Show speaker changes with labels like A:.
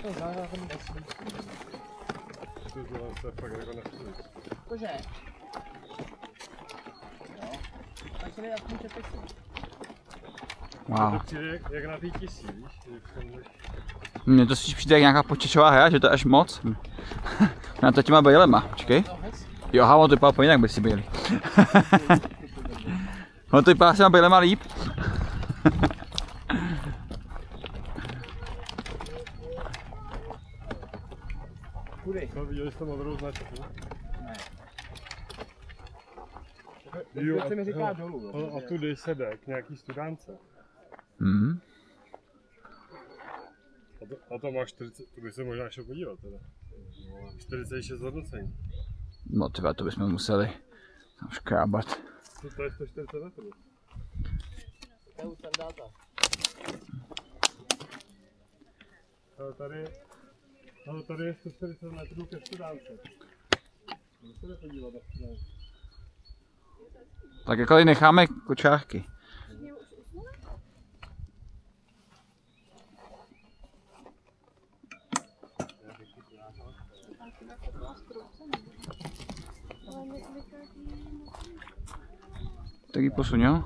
A: To zároveň nesmí.
B: To dělá se fakt jako nechtěli.
A: Jakože? Jo. Tak se aspoň čepici.
C: Wow.
B: To přijde jak na té tisí, víš?
C: Mně to spíš přijde jak nějaká počítačová hra, že to je až moc. Na to těma bejlema, počkej. Jo, aha, ono to vypadá úplně jinak, by si byli. Ono to vypadá s těma bejlema líp.
A: Kudy?
B: No, viděli jste modrou značku?
A: Ne.
B: Jo,
A: To se mi říká dolů.
B: a tudy se jde k nějaký studánce.
C: Mhm.
B: A to má 40, to by se možná šel podívat teda. 46 hodnocení.
C: No tyva, to bychom museli tam škrábat.
B: To je 140 metrů.
A: To je u standáta.
B: Tady je 140 metrů ke studánce. Musíme podívat na studánce.
C: Tak jako tady necháme kočárky. Tak ji posuň, jo?